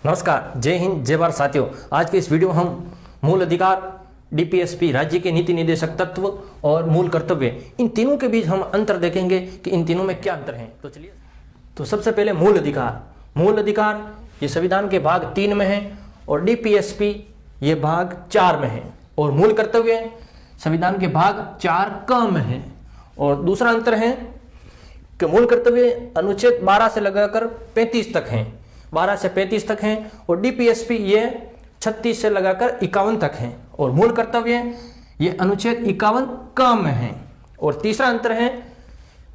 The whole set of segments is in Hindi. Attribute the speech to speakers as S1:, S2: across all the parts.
S1: नमस्कार, जय हिंद, जय भारत साथियों। आज के इस वीडियो में हम मूल अधिकार, डीपीएसपी, राज्य के नीति निर्देशक तत्व और मूल कर्तव्य, इन तीनों के बीच हम अंतर देखेंगे कि इन तीनों में क्या अंतर है। तो चलिए, तो सबसे पहले मूल अधिकार। मूल अधिकार ये संविधान के भाग 3 में है और डीपीएसपी ये भाग 4 में है और मूल कर्तव्य संविधान के भाग 4 क में है। और दूसरा अंतर है कि मूल कर्तव्य अनुच्छेद 12 से लगाकर 35 तक हैं, 12 से 35 तक हैं और डीपीएसपी ये 36 से लगाकर 51 तक हैं और मूल कर्तव्य ये अनुच्छेद 51 क में है। और तीसरा अंतर है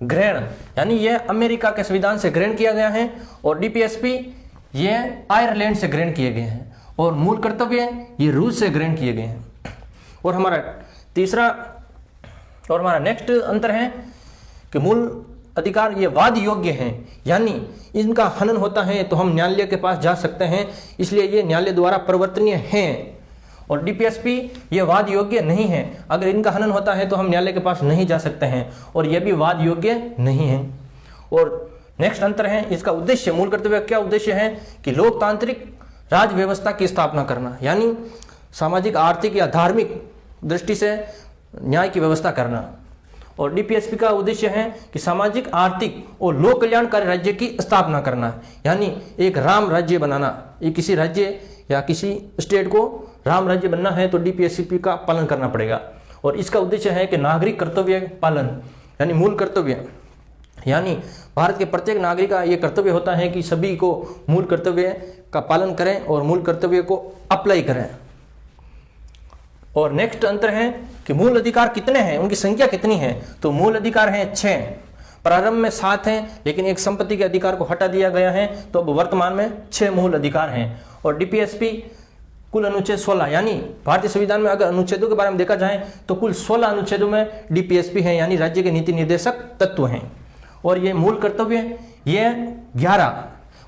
S1: ग्रहण, यानी ये अमेरिका के संविधान से ग्रहण किया गया है और डीपीएसपी ये आयरलैंड से ग्रहण किए गए हैं और मूल कर्तव्य ये रूस से ग्रहण किए गए हैं। और हमारा नेक्स्ट अंतर है कि मूल अधिकार ये वाद योग्य हैं, यानी इनका हनन होता है तो हम न्यायालय के पास जा सकते हैं, इसलिए ये न्यायालय द्वारा परिवर्तनीय हैं। और डीपीएसपी ये वाद योग्य नहीं है, अगर इनका हनन होता है तो हम न्यायालय के पास नहीं जा सकते हैं और ये भी वाद योग्य नहीं है। और नेक्स्ट अंतर है इसका उद्देश्य, मूल कर्तव्य क्या उद्देश्य है कि लोकतांत्रिक राज व्यवस्था की स्थापना करना, यानी सामाजिक, आर्थिक या धार्मिक दृष्टि से न्याय की व्यवस्था करना। और डीपीएसपी का उद्देश्य है कि सामाजिक, आर्थिक और लोक कल्याणकारी राज्य की स्थापना करना, यानी एक राम राज्य बनाना। ये किसी राज्य या किसी स्टेट को राम राज्य बनना है तो डीपीएसपी का पालन करना पड़ेगा। और इसका उद्देश्य है कि नागरिक कर्तव्य पालन, यानी मूल कर्तव्य, यानी भारत के प्रत्येक नागरिक का ये कर्तव्य होता है कि सभी को मूल कर्तव्य का पालन करें और मूल कर्तव्य को अप्लाई करें। और नेक्स्ट अंतर है कि मूल अधिकार कितने हैं, उनकी संख्या कितनी है। तो मूल अधिकार हैं 6, प्रारंभ में 7 हैं, लेकिन एक संपत्ति के अधिकार को हटा दिया गया है तो अब वर्तमान में 6 मूल अधिकार हैं। और डीपीएसपी कुल अनुच्छेद 16, यानी भारतीय संविधान में अगर अनुच्छेदों के बारे में देखा जाए तो कुल 16 अनुच्छेदों में डीपीएसपी है, यानी राज्य के नीति निर्देशक तत्व हैं। और ये मूल कर्तव्य ये 11,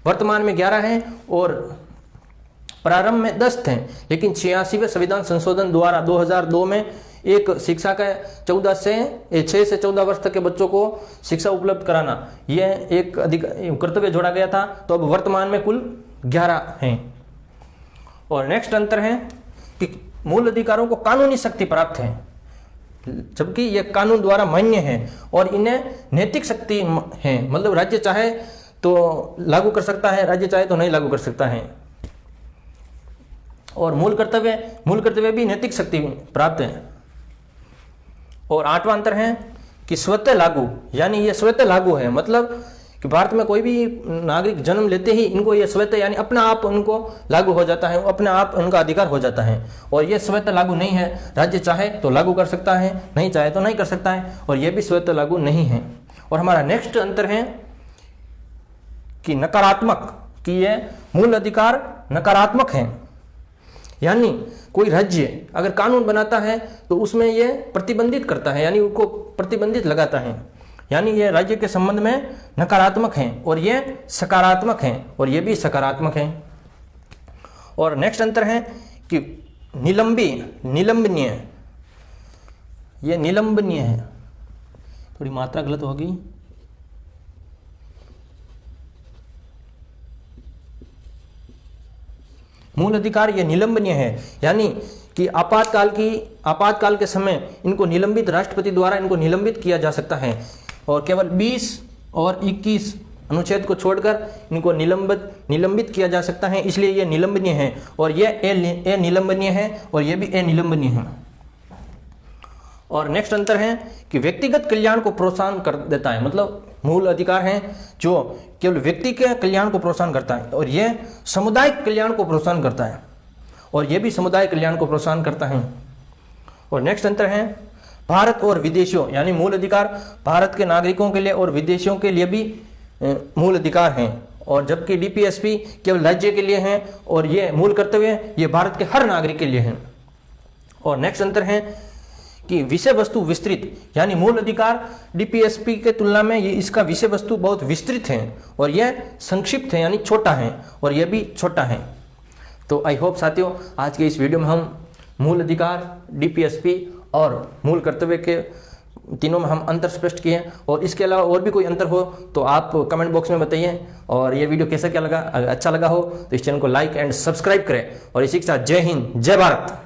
S1: वर्तमान में 11 है और प्रारंभ में 10 थे, लेकिन 86वें संविधान संशोधन द्वारा 2002 में एक शिक्षा का 6 से 14 वर्ष तक के बच्चों को शिक्षा उपलब्ध कराना, यह एक कर्तव्य जोड़ा गया था, तो अब वर्तमान में कुल 11 हैं। और नेक्स्ट अंतर है कि मूल अधिकारों को कानूनी शक्ति प्राप्त है, जबकि यह कानून द्वारा मान्य है और इन्हें नैतिक शक्ति है, मतलब राज्य चाहे तो लागू कर सकता है, राज्य चाहे तो नहीं लागू कर सकता है। और मूल कर्तव्य भी नैतिक शक्ति प्राप्त है। और 8वां अंतर है कि स्वतः लागू, यानी ये स्वतः लागू है, मतलब कि भारत में कोई भी नागरिक जन्म लेते ही इनको ये स्वतः, यानी अपना आप उनको लागू हो जाता है, अपने आप उनका अधिकार हो जाता है। और ये स्वतः लागू नहीं है, राज्य चाहे तो लागू कर सकता है, नहीं चाहे तो नहीं कर सकता है, और ये भी स्वतः लागू नहीं है। और हमारा नेक्स्ट अंतर है कि नकारात्मक, कि ये मूल अधिकार नकारात्मक है, यानी कोई राज्य अगर कानून बनाता है तो उसमें ये प्रतिबंधित करता है, यानी उनको प्रतिबंधित लगाता है, यानी ये राज्य के संबंध में नकारात्मक हैं और ये सकारात्मक हैं और ये भी सकारात्मक हैं। और नेक्स्ट अंतर है कि निलंबनीय, ये निलंबनीय है, थोड़ी मात्रा गलत होगी। मूल अधिकार ये निलंबनीय है, यानी कि आपातकाल के समय इनको निलंबित, राष्ट्रपति द्वारा इनको निलंबित किया जा सकता है और केवल 20 और 21 अनुच्छेद को छोड़कर इनको निलंबित किया जा सकता है, इसलिए ये निलंबनीय है। और ये अनिलंबनीय है और ये भी अनिलंबनीय है। और नेक्स्ट अंतर है कि व्यक्तिगत कल्याण को प्रोत्साहन कर देता है, मतलब मूल अधिकार है जो केवल व्यक्ति के कल्याण को प्रोत्साहन करता है और यह सामुदायिक कल्याण को प्रोत्साहन करता है और यह भी समुदाय कल्याण को प्रोत्साहन करता है। और नेक्स्ट अंतर है भारत और विदेशियों, यानी मूल अधिकार भारत के नागरिकों के लिए और विदेशियों के लिए भी मूल अधिकार हैं, और जबकि डीपीएसपी केवल राज्य के लिए हैं और ये मूल कर्तव्य ये भारत के हर नागरिक के लिए हैं। और नेक्स्ट अंतर है कि विषय वस्तु विस्तृत, यानी मूल अधिकार डीपीएसपी के तुलना में ये इसका विषय वस्तु बहुत विस्तृत है और यह संक्षिप्त है, यानी छोटा है, और यह भी छोटा है। तो आई होप साथियों, आज के इस वीडियो में हम मूल अधिकार, डीपीएसपी और मूल कर्तव्य के तीनों में हम अंतर स्पष्ट किए हैं। और इसके अलावा और भी कोई अंतर हो तो आप कमेंट बॉक्स में बताइए। और ये वीडियो कैसा क्या लगा, अगर अच्छा लगा हो तो इस चैनल को लाइक एंड सब्सक्राइब करें। और इसी के साथ जय हिंद, जय भारत।